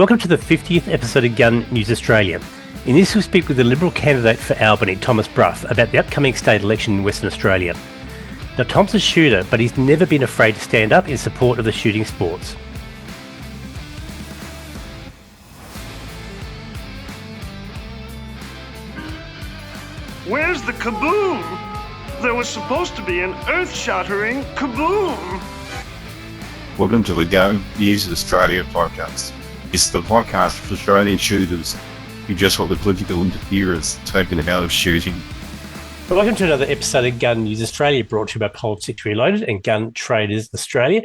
Welcome to the 50th episode of Gun News Australia. In this, we speak with the Liberal candidate for Albany, BROUGH, about the upcoming state election in Western Australia. Now, Tom's a shooter, but he's never been afraid to stand up in support of the shooting sports. Where's the kaboom? There was supposed to be an earth-shattering kaboom. Welcome to the Gun News Australia podcast. It's the podcast for Australian shooters who just want the political interference taken out of shooting. Welcome to another episode of Gun News Australia, brought to you by Politics Reloaded and Gun Traders Australia.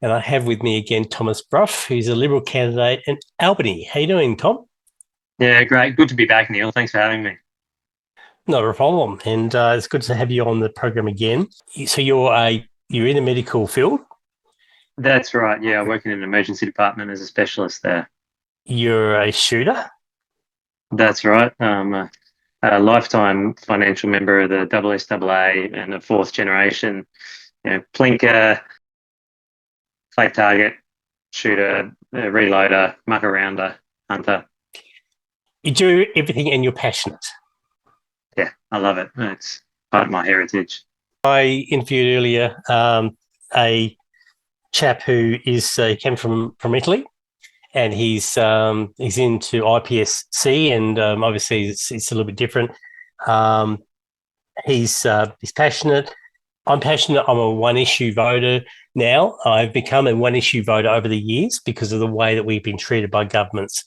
And I have with me again BROUGH, who's a Liberal candidate in Albany. How you doing, Tom? Yeah, great. Good to be back, Neil. Thanks for having me. Not a problem. And it's good to have you on the program again. So you're in the medical field? That's right. Yeah, I work in an emergency department as a specialist there. You're a shooter? That's right. I'm a lifetime financial member of the SSAA and a fourth generation, plinker, play target, shooter, reloader, muck arounder, hunter. You do everything and you're passionate. Yeah, I love it. It's part of my heritage. I interviewed earlier a chap who came from Italy, and he's into IPSC, and obviously it's a little bit different. He's passionate. I'm passionate. I'm a one-issue voter now. I've become a one-issue voter over the years because of the way that we've been treated by governments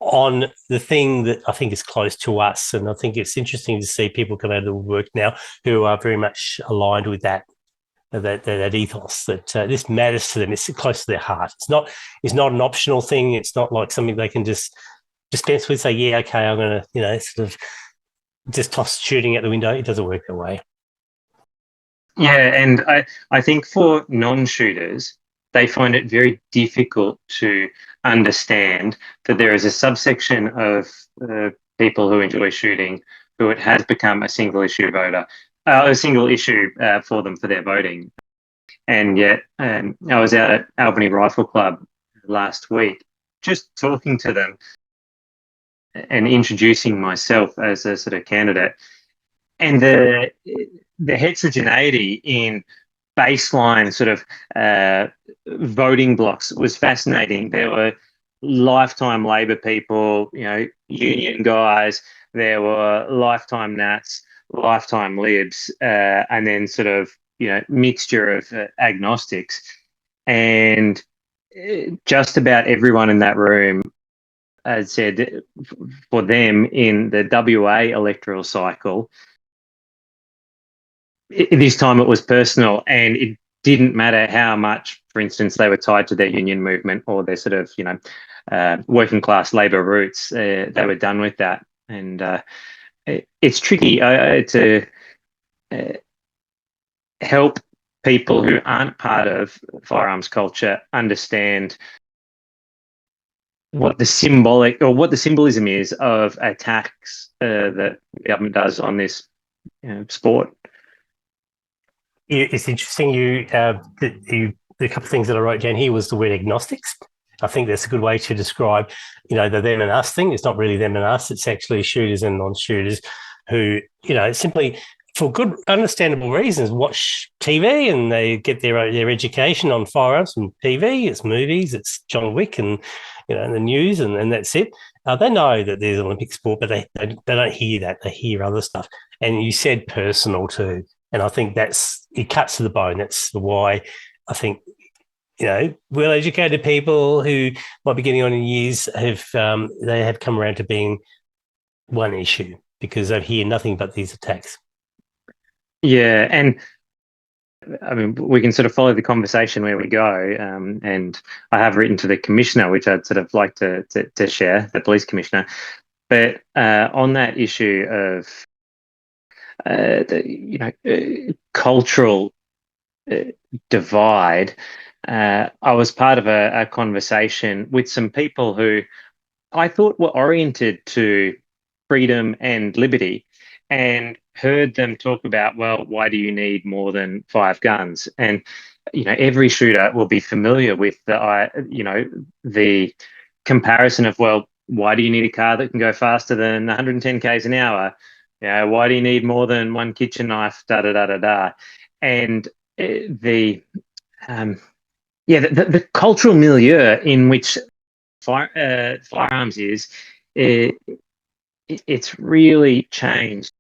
on the thing that I think is close to us. And I think it's interesting to see people come out of the woodwork now who are very much aligned with that ethos, that this matters to them. It's close to their heart. It's not an optional thing. It's not like something they can just dispense with, say, yeah, okay, I'm going to, sort of just toss shooting out the window. It doesn't work that way. Yeah, and I think for non-shooters, they find it very difficult to understand that there is a subsection of people who enjoy shooting who it has become a single issue voter, a single issue for them for their voting. And yet I was out at Albany Rifle Club last week just talking to them and introducing myself as a sort of candidate. And the heterogeneity in baseline sort of voting blocks was fascinating. There were lifetime Labor people, union guys, there were lifetime Nats, lifetime Libs, and then sort of, mixture of agnostics. And just about everyone in that room had said for them in the WA electoral cycle, this time it was personal, and it didn't matter how much, for instance, they were tied to their union movement or their sort of, working class Labor roots. They were done with that. And it's tricky to help people who aren't part of firearms culture understand what the symbolism is of attacks that the government does on this sport. It's interesting. The couple of things that I wrote down here was the word agnostics. I think that's a good way to describe, the them and us thing. It's not really them and us. It's actually shooters and non-shooters who, simply for good, understandable reasons, watch TV and they get their education on firearms from TV. It's movies. It's John Wick and, the news and that's it. They know that there's Olympic sport, but they don't hear that. They hear other stuff. And you said personal too. And I think it cuts to the bone. That's why I think, well-educated people who might be getting on in years have come around to being one issue because they hear nothing but these attacks. Yeah, and I mean, we can sort of follow the conversation where we go. And I have written to the commissioner, which I'd sort of like to share, the police commissioner. But on that issue of cultural divide, I was part of a conversation with some people who I thought were oriented to freedom and liberty, and heard them talk about, well, why do you need more than 5 guns? And every shooter will be familiar with the comparison of, well, why do you need a car that can go faster than 110 k's an hour? Why do you need more than one kitchen knife? Da da da da da. And the cultural milieu in which firearms is, it's really changed.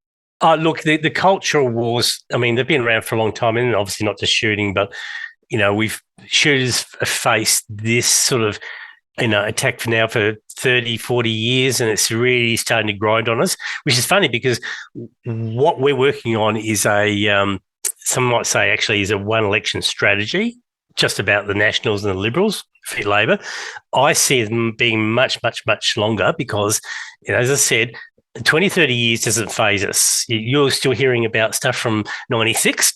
Look, the cultural wars, I mean, they've been around for a long time, and obviously not just shooting, but, shooters have faced this sort of, attack for now for 30, 40 years, and it's really starting to grind on us, which is funny because what we're working on is some might say actually is a one election strategy, just about the Nationals and the Liberals, for Labor. I see them being much, much, much longer because, as I said, 20, 30 years doesn't phase us. You're still hearing about stuff from 96,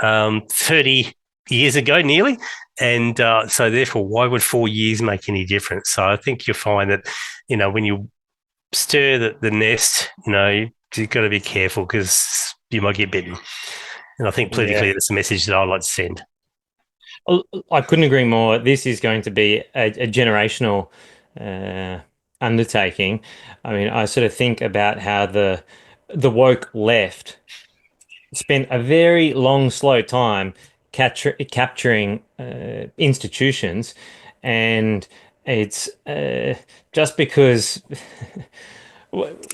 30 years ago nearly. And so therefore, why would 4 years make any difference? So I think you'll find that, when you stir the nest, you've got to be careful because you might get bitten. And I think politically that's the message that I'd like to send. I couldn't agree more. This is going to be a generational undertaking. I mean, I sort of think about how the woke left spent a very long, slow time capturing institutions, and it's just because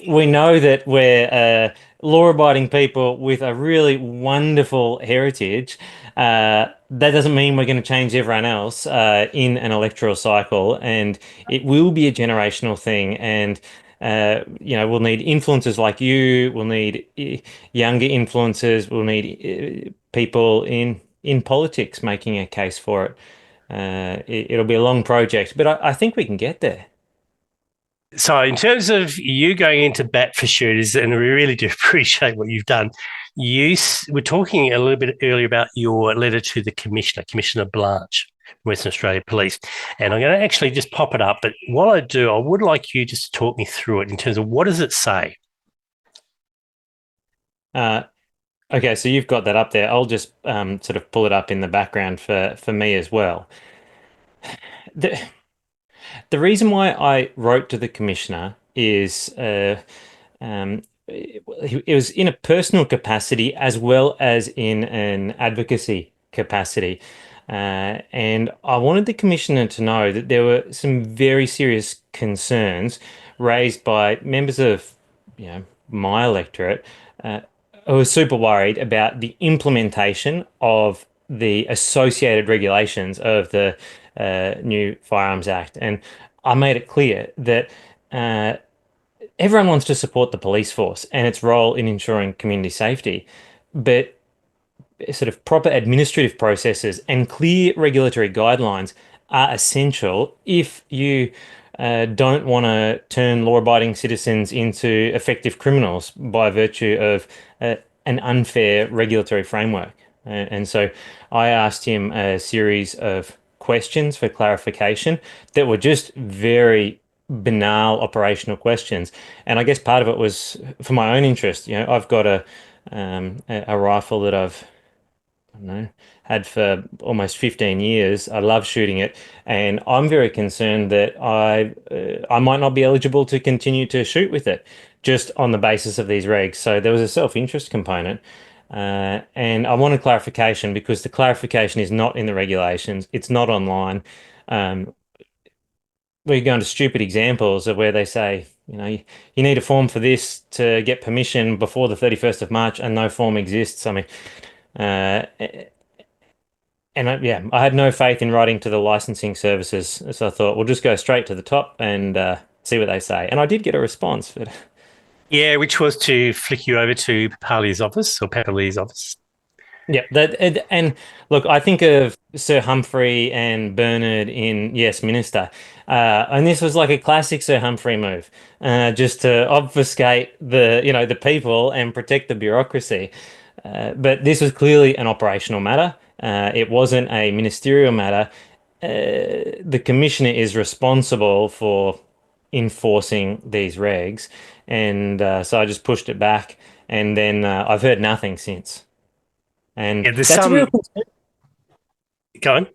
we know that we're law-abiding people with a really wonderful heritage. That doesn't mean we're going to change everyone else in an electoral cycle, and it will be a generational thing. And we'll need influencers like you. We'll need younger influencers. We'll need people in politics making a case for it. It'll be a long project, but I think we can get there. So in terms of you going into bat for shooters, and we really do appreciate what you've done, you were talking a little bit earlier about your letter to the Commissioner, Commissioner BROUGH, Western Australia Police. And I'm going to actually just pop it up. But while I do, I would like you just to talk me through it in terms of what does it say? Okay, so you've got that up there. I'll just sort of pull it up in the background for me as well. The reason why I wrote to the Commissioner is it was in a personal capacity as well as in an advocacy capacity. And I wanted the Commissioner to know that there were some very serious concerns raised by members of, my electorate who were super worried about the implementation of the associated regulations of the new Firearms Act. And I made it clear that everyone wants to support the police force and its role in ensuring community safety, but sort of proper administrative processes and clear regulatory guidelines are essential if you don't want to turn law-abiding citizens into effective criminals by virtue of an unfair regulatory framework. And so I asked him a series of questions for clarification that were just very banal operational questions. And I guess part of it was for my own interest. I've got a rifle that I've had for almost 15 years. I love shooting it, and I'm very concerned that I might not be eligible to continue to shoot with it just on the basis of these regs. So there was a self-interest component. And I wanted clarification because the clarification is not in the regulations. It's not online. We go into stupid examples of where they say, you need a form for this to get permission before the 31st of March, and no form exists. I mean, I had no faith in writing to the licensing services. So I thought, we'll just go straight to the top and see what they say. And I did get a response. But yeah, which was to flick you over to Papali's office or Papali's office. Yeah, and look, I think of Sir Humphrey and Bernard in Yes, Minister, and this was like a classic Sir Humphrey move, just to obfuscate the people and protect the bureaucracy. But this was clearly an operational matter. It wasn't a ministerial matter. The Commissioner is responsible for enforcing these regs, and so I just pushed it back, and then I've heard nothing since. And yeah, that's a real concern. Go on.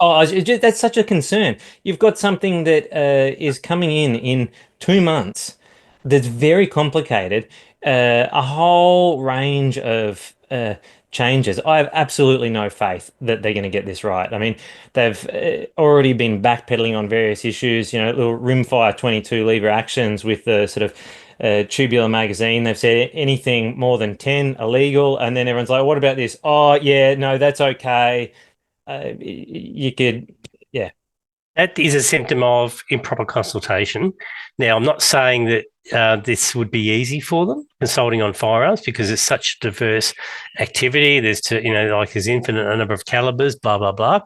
That's such a concern. You've got something that is coming in 2 months that's very complicated, a whole range of changes. I have absolutely no faith that they're going to get this right. I mean, they've already been backpedaling on various issues, little rimfire 22 lever actions with the sort of tubular magazine. They've said anything more than 10 illegal, and then everyone's like, what about this? Oh, yeah, no, that's okay. You could, yeah. That is a symptom of improper consultation. Now, I'm not saying that this would be easy for them consulting on firearms because it's such diverse activity. There's there's infinite number of calibers, blah blah blah.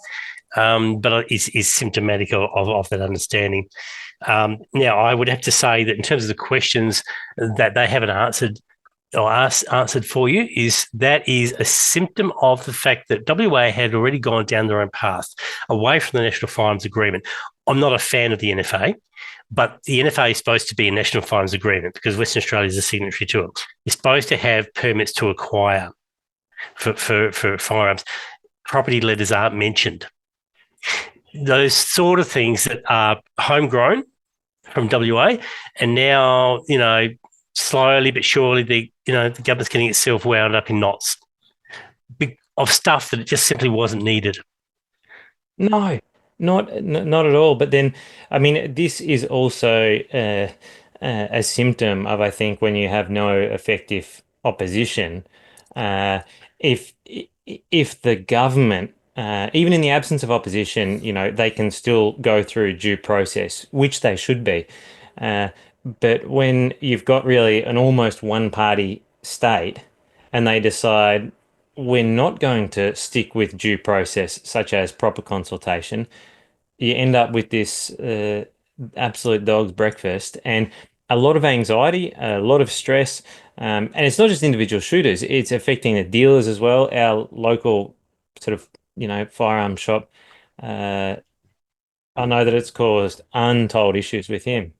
But it's symptomatic of that understanding. Now, I would have to say that in terms of the questions that they haven't answered or answered for you, is a symptom of the fact that WA had already gone down their own path away from the National Firearms Agreement. I'm not a fan of the NFA, but the NFA is supposed to be a National Firearms Agreement because Western Australia is a signatory to it. You're supposed to have permits to acquire for firearms. Property letters aren't mentioned. Those sort of things that are homegrown from WA, and now, slowly but surely, the government's getting itself wound up in knots of stuff that it just simply wasn't needed. No, not at all. But then, I mean, this is also a symptom of, I think, when you have no effective opposition. If the government, even in the absence of opposition, they can still go through due process, which they should be. But when you've got really an almost one-party state and they decide we're not going to stick with due process, such as proper consultation, you end up with this absolute dog's breakfast and a lot of anxiety, a lot of stress. And it's not just individual shooters, it's affecting the dealers as well. Our local sort of, firearm shop, I know that it's caused untold issues with him.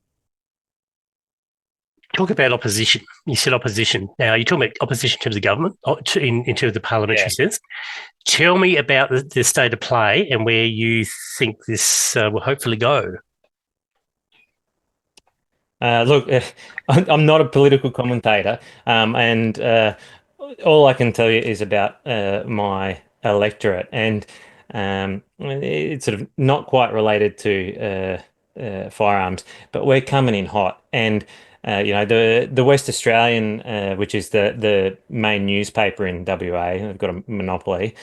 Talk about opposition. You said opposition. Now, you're talking about opposition to the government, in terms of the parliamentary sense. Tell me about the state of play and where you think this will hopefully go. Look, I'm not a political commentator, and all I can tell you is about my electorate, and it's sort of not quite related to firearms, but we're coming in hot. And the West Australian, which is the main newspaper in WA, they've got a monopoly,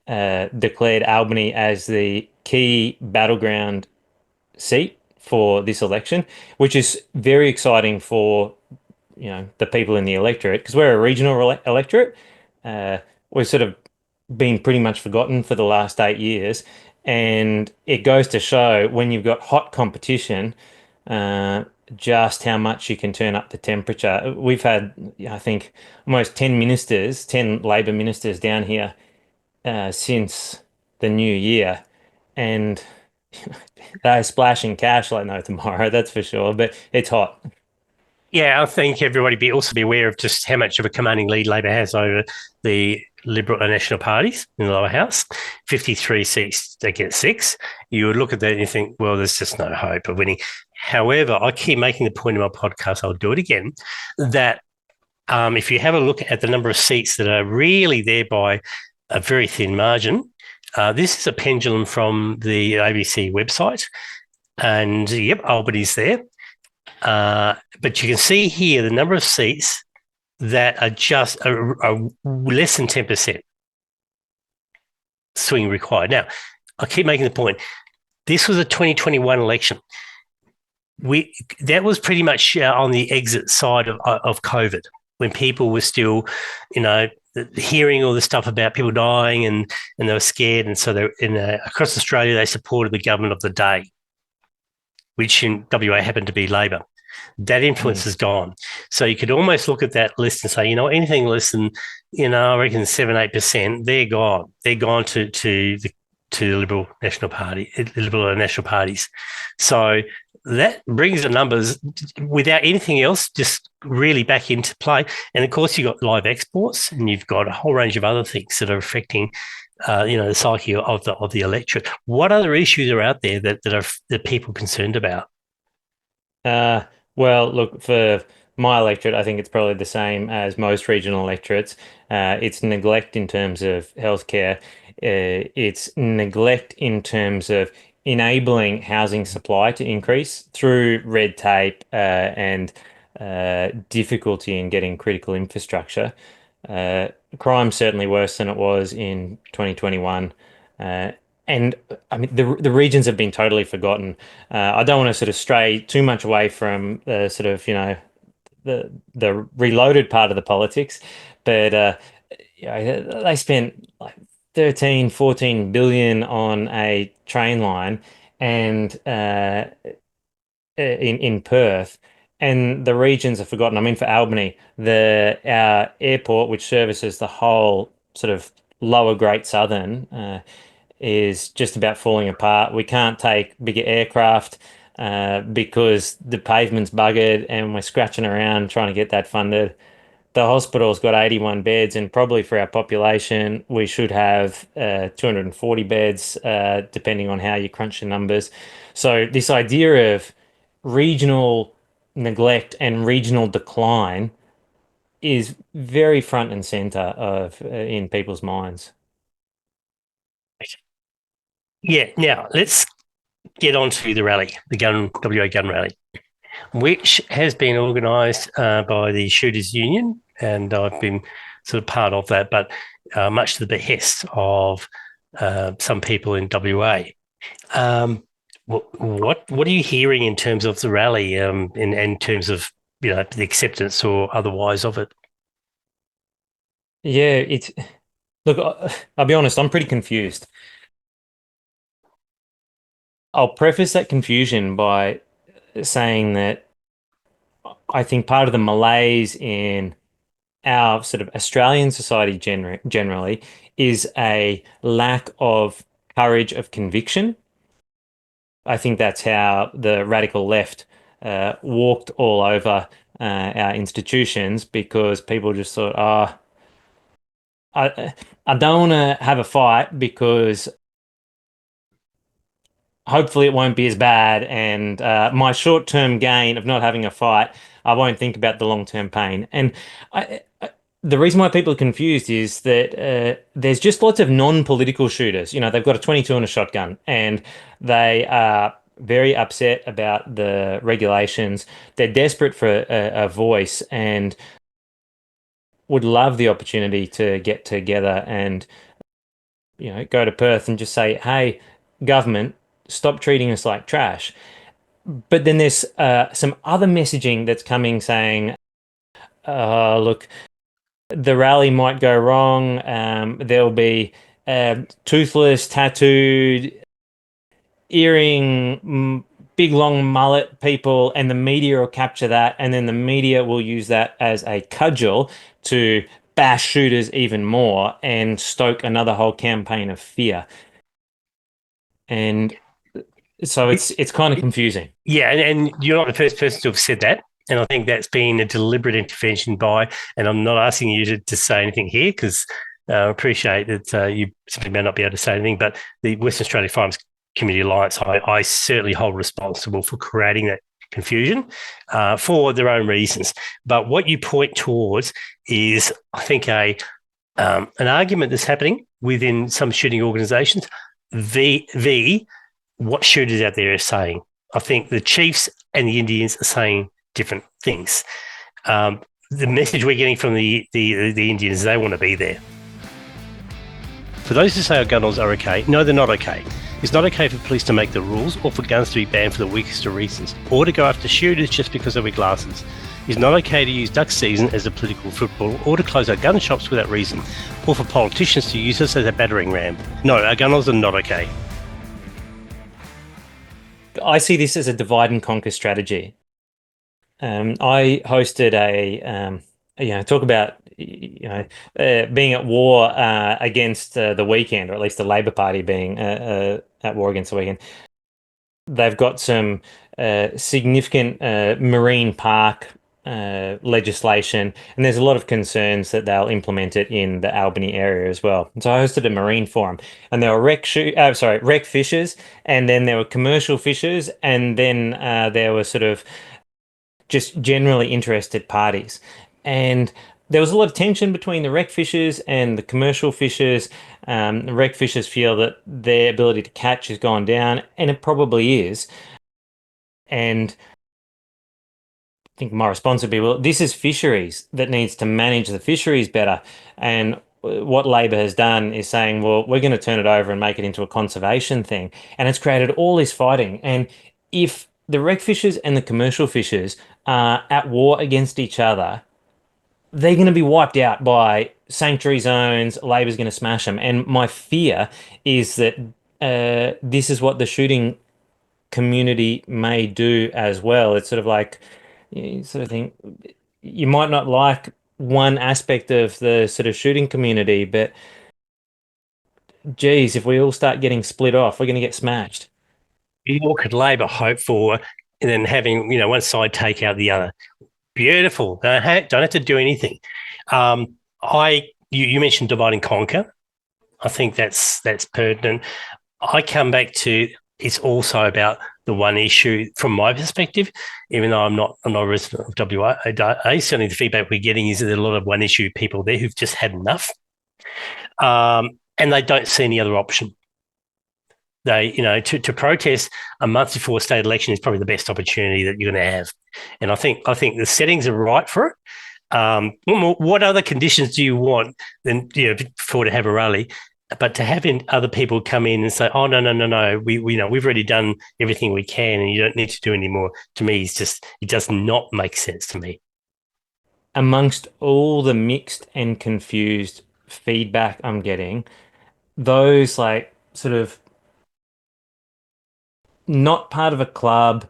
declared Albany as the key battleground seat for this election, which is very exciting for the people in the electorate, because we're a regional electorate. We've sort of been pretty much forgotten for the last 8 years, and it goes to show when you've got hot competition, just how much you can turn up the temperature. We've had, I think, almost 10 Labor ministers down here since the new year, and they're splashing cash like no tomorrow, that's for sure, but it's hot. Yeah, I think everybody also be aware of just how much of a commanding lead Labor has over the Liberal and National parties in the lower house. 53 seats, they get 6. You would look at that and you think, well, there's just no hope of winning. However, I keep making the point in my podcast, I'll do it again, that if you have a look at the number of seats that are really there by a very thin margin, this is a pendulum from the ABC website, and yep, Albany's there. But you can see here the number of seats that are just are less than 10% swing required. Now, I keep making the point. This was a 2021 election. That was pretty much on the exit side of COVID, when people were still, hearing all the stuff about people dying and they were scared, and so across Australia they supported the government of the day, which in WA happened to be Labor. That influence is gone. So you could almost look at that list and say, anything less than, I reckon 7-8%, they're gone. They're gone to the Liberal National Party, Liberal and National parties. So that brings the numbers without anything else just really back into play. And of course, you've got live exports and you've got a whole range of other things that are affecting the psyche of the electorate. What other issues are out there that people are concerned about? Well, look, for my electorate, I think it's probably the same as most regional electorates. It's neglect in terms of healthcare. It's neglect in terms of enabling housing supply to increase through red tape and difficulty in getting critical infrastructure. Uh, Crime's certainly worse than it was in 2021. And I mean, the regions have been totally forgotten. I don't want to sort of stray too much away from the sort of, the reloaded part of the politics, but they spent like 13, 14 billion on a train line and in Perth, and the regions are forgotten. I mean, for Albany, our airport, which services the whole sort of lower Great Southern, is just about falling apart. We can't take bigger aircraft because the pavement's buggered, and we're scratching around trying to get that funded. The hospital's got 81 beds, and probably for our population, we should have 240 beds, depending on how you crunch the numbers. So this idea of regional neglect and regional decline is very front and center of in people's minds. Yeah. Now let's get on to the rally, the WA gun rally, which has been organised by the Shooters Union, and I've been sort of part of that, but much to the behest of some people in WA. What are you hearing in terms of the rally, in terms of the acceptance or otherwise of it? Yeah, look, I'll be honest, I'm pretty confused. I'll preface that confusion by saying that I think part of the malaise in our sort of Australian society generally is a lack of courage of conviction. I think that's how the radical left walked all over our institutions, because people just thought, oh, I don't want to have a fight because hopefully it won't be as bad, and my short-term gain of not having a fight, I won't think about the long-term pain. And the reason why people are confused is that there's just lots of non-political shooters. They've got a 22 and a shotgun, and they are very upset about the regulations. They're desperate for a voice and would love the opportunity to get together and go to Perth and just say, hey, government, stop treating us like trash. But then there's some other messaging that's coming saying, look, the rally might go wrong. There'll be toothless, tattooed, earring, big long mullet people, and the media will capture that, and then the media will use that as a cudgel to bash shooters even more and stoke another whole campaign of fear. And so it's kind of confusing. Yeah, and you're not the first person to have said that. And I think that's been a deliberate intervention and I'm not asking you to say anything here, because I appreciate that you simply may not be able to say anything, but the Western Australia Farmers Community Alliance, I certainly hold responsible for creating that confusion for their own reasons. But what you point towards is, I think, an argument that's happening within some shooting organisations, what shooters out there are saying. I think the Chiefs and the Indians are saying different things. The message we're getting from the Indians is they want to be there. For those who say our gun laws are okay, no, they're not okay. It's not okay for police to make the rules or for guns to be banned for the weakest of reasons, or to go after shooters just because they wear glasses. It's not okay to use duck season as a political football, or to close our gun shops for that reason, or for politicians to use us as a battering ram. No, our gun laws are not okay. I see this as a divide and conquer strategy. I hosted talk about being at war against the weekend, or at least the Labor Party being at war against the weekend. They've got some significant marine park legislation, and there's a lot of concerns that they'll implement it in the Albany area as well. And so I hosted a marine forum, and there were wreck fishers, and then there were commercial fishers, and then there were sort of just generally interested parties. And there was a lot of tension between the wreck fishers and the commercial fishers. The wreck fishers feel that their ability to catch has gone down, and it probably is. And I think my response would be, well, this is fisheries that needs to manage the fisheries better. And what Labor has done is saying, well, we're going to turn it over and make it into a conservation thing. And it's created all this fighting. And if the wreck fishers and the commercial fishers are at war against each other, they're going to be wiped out by sanctuary zones. Labor's going to smash them. And my fear is that this is what the shooting community may do as well. It's sort of like, you sort of think you might not like one aspect of the sort of shooting community, but geez, if we all start getting split off, we're going to get smashed. What could Labor hope for, and then having one side take out the other? Beautiful. Don't have to do anything. You mentioned divide and conquer. I think that's pertinent. I come back to it's also about the one issue from my perspective, even though I'm not a resident of WA. Certainly the feedback we're getting is that there are a lot of one issue people there who've just had enough, and they don't see any other option. They, to protest a month before a state election is probably the best opportunity that you're going to have. And I think the settings are right for it. What other conditions do you want than for to have a rally? But to have other people come in and say, "Oh no, we've already done everything we can, and you don't need to do any more." To me, it does not make sense to me. Amongst all the mixed and confused feedback I'm getting, those like sort of not part of a club,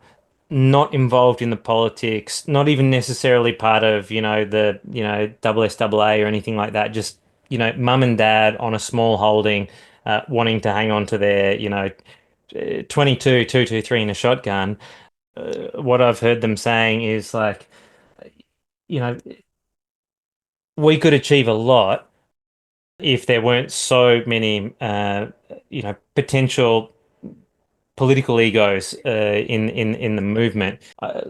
not involved in the politics, not even necessarily part of, the, SSAA or anything like that, just, mum and dad on a small holding, wanting to hang on to their, 22, 223 in a shotgun. What I've heard them saying is like, you know, we could achieve a lot if there weren't so many, potential political egos in the movement.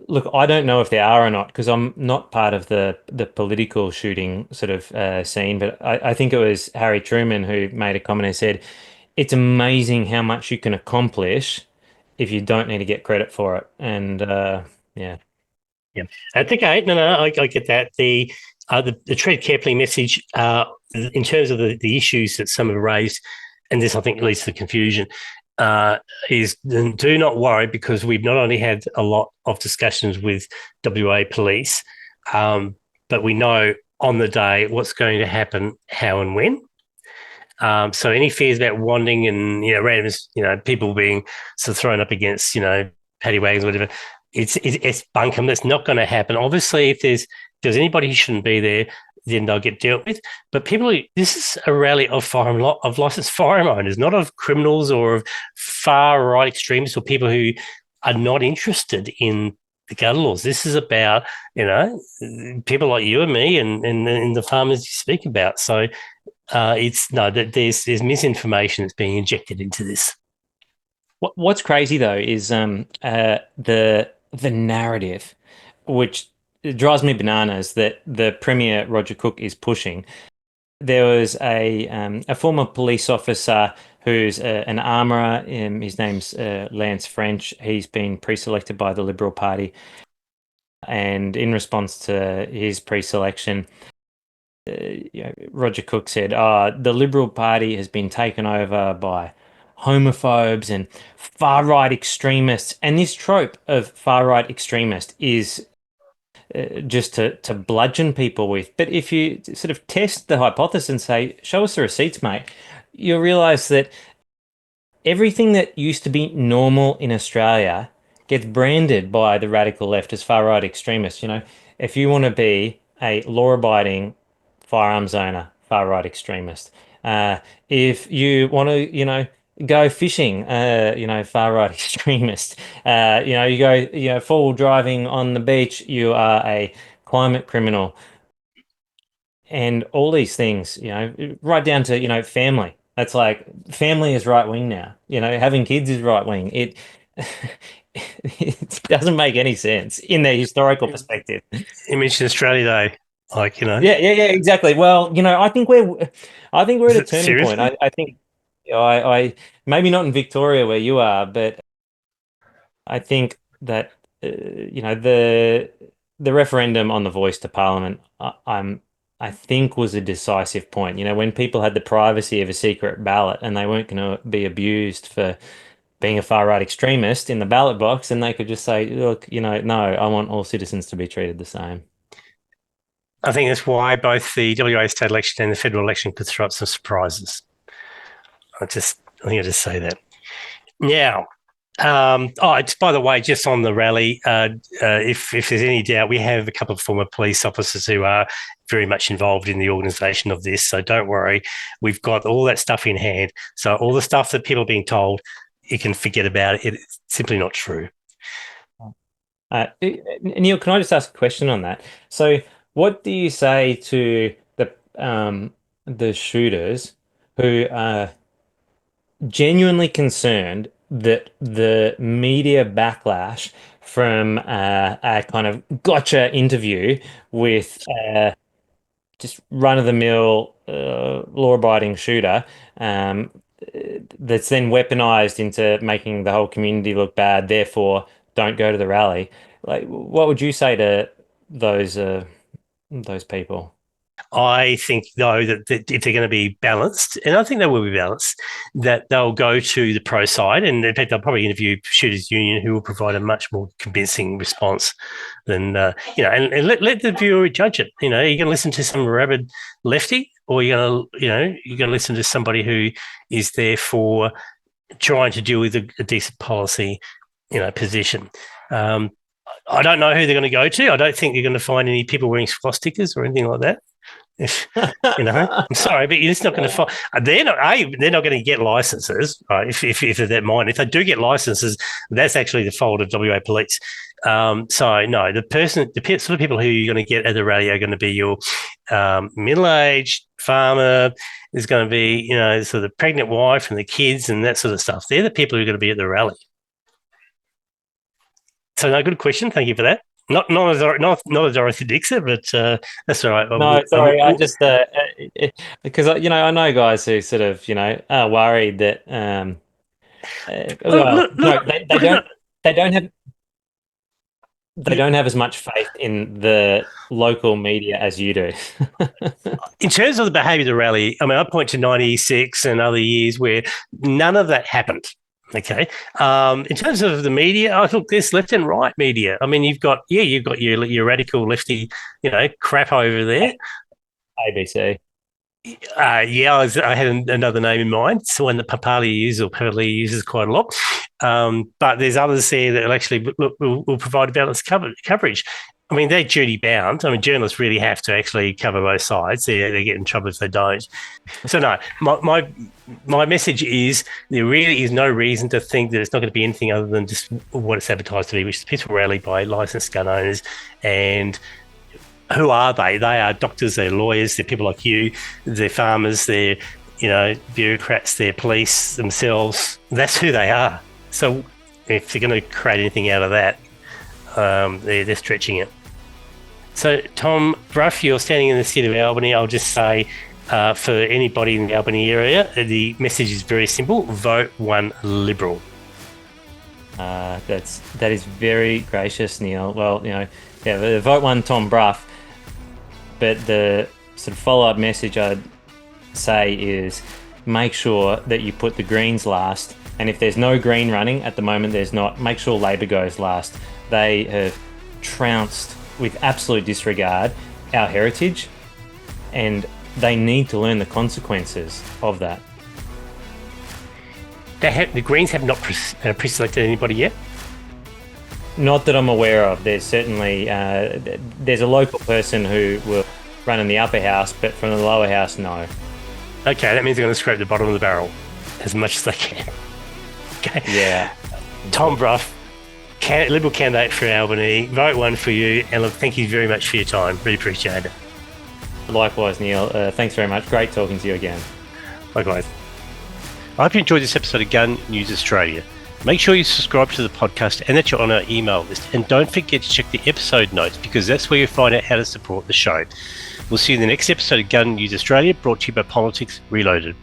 Look, I don't know if there are or not because I'm not part of the political shooting sort of scene, but I think it was Harry Truman who made a comment and said, "It's amazing how much you can accomplish if you don't need to get credit for it." And yeah. Yeah, I think I get that. The tread carefully message in terms of the issues that some have raised, and this I think leads to confusion, is do not worry because we've not only had a lot of discussions with WA police, but we know on the day what's going to happen, how and when. So any fears about wanding and random people being sort of thrown up against paddy wagons or whatever, it's bunkum. That's not going to happen. Obviously, if there's anybody who shouldn't be there, then they'll get dealt with. But this is a rally of licensed firearm owners, not of criminals or of far right extremists or people who are not interested in the gun laws. This is about people like you and me and the farmers you speak about. So there's misinformation that's being injected into this. What's crazy though is the narrative, which drives me bananas, that the Premier Roger Cook is pushing. There was a former police officer who's an armourer. His name's Lance French. He's been pre-selected by the Liberal Party, and in response to his pre-selection, Roger Cook said, the Liberal Party has been taken over by homophobes and far-right extremists. And this trope of far-right extremist is just to bludgeon people with. But if you sort of test the hypothesis and say, show us the receipts, mate, you'll realise that everything that used to be normal in Australia gets branded by the radical left as far-right extremists. If you want to be a law-abiding firearms owner, far-right extremist. If you want to, go fishing, far-right extremist. You go, 4-wheel driving on the beach, you are a climate criminal, and all these things, right down to, family. That's like family is right wing now. Having kids is right wing. It doesn't make any sense in their historical perspective. You mentioned Australia, though, Yeah, exactly. Well, I think we're at a turning point. Seriously? I think, I maybe not in Victoria where you are, but I think that the referendum on the voice to Parliament, I think was a decisive point. When people had the privacy of a secret ballot and they weren't going to be abused for being a far right extremist in the ballot box, and they could just say, look, no, I want all citizens to be treated the same. I think that's why both the WA state election and the federal election could throw up some surprises. I think I just say that. Now, by the way, just on the rally, if there's any doubt, we have a couple of former police officers who are very much involved in the organisation of this. So don't worry, we've got all that stuff in hand. So all the stuff that people are being told, you can forget about it. It's simply not true. Neil, can I just ask a question on that? So, what do you say to the shooters who are genuinely concerned that the media backlash from a kind of gotcha interview with just run-of-the-mill law-abiding shooter that's then weaponized into making the whole community look bad, therefore don't go to the rally? Like, what would you say to those people? I think, though, that if they're going to be balanced, and I think they will be balanced, that they'll go to the pro side, and in fact, they'll probably interview Shooters Union, who will provide a much more convincing response than, and let the viewer judge it. You're going to listen to some rabid lefty, or you're going to listen to somebody who is there for trying to deal with a decent policy, position. I don't know who they're going to go to. I don't think you're going to find any people wearing swastikas or anything like that. I'm sorry, but it's not going to find. They're not going to get licenses, right? If they're that mind, if they do get licenses, that's actually the fault of WA Police. So no, the sort of people who you're going to get at the rally are going to be your middle-aged farmer. There's going to be sort of the pregnant wife and the kids and that sort of stuff. They're the people who are going to be at the rally. So no, good question. Thank you for that. Not a Dorothy Dixer, but that's all right. No, sorry, I just because I know guys who sort of are worried that they don't have as much faith in the local media as you do. In terms of the behaviour of the rally, I mean, I point to 96 and other years where none of that happened. Okay. In terms of the media, I think there's left and right media. I mean, you've got your radical lefty, crap over there. ABC. I had another name in mind. It's the one that Papali uses quite a lot. But there's others there that will actually will provide balanced coverage. I mean, they're duty bound. I mean, journalists really have to actually cover both sides. They get in trouble if they don't. So no, my message is there really is no reason to think that it's not going to be anything other than just what it's advertised to be, which is a peaceful rally by licensed gun owners. And who are they? They are doctors, they're lawyers, they're people like you, they're farmers, they're bureaucrats, they're police themselves. That's who they are. So if they're going to create anything out of that, they're stretching it. So, Tom BROUGH, you're standing in the city of Albany. I'll just say, for anybody in the Albany area, the message is very simple: vote one Liberal. That is very gracious, Neil. Well, vote one Tom BROUGH. But the sort of follow-up message I'd say is make sure that you put the Greens last. And if there's no Green running at the moment, there's not. Make sure Labor goes last. They have trounced with absolute disregard our heritage, and they need to learn the consequences of that. The Greens have not pre-selected anybody yet? Not that I'm aware of. There's certainly there's a local person who will run in the upper house, but from the lower house, no. Okay, that means they're going to scrape the bottom of the barrel as much as they can. Okay. Yeah. Tom BROUGH, Liberal candidate for Albany. Vote 1 for you. And look, thank you very much for your time. Really appreciate it. Likewise, Neil. Thanks very much. Great talking to you again. Likewise. I hope you enjoyed this episode of Gun News Australia. Make sure you subscribe to the podcast and that you're on our email list. And don't forget to check the episode notes, because that's where you'll find out how to support the show. We'll see you in the next episode of Gun News Australia, brought to you by Politics Reloaded.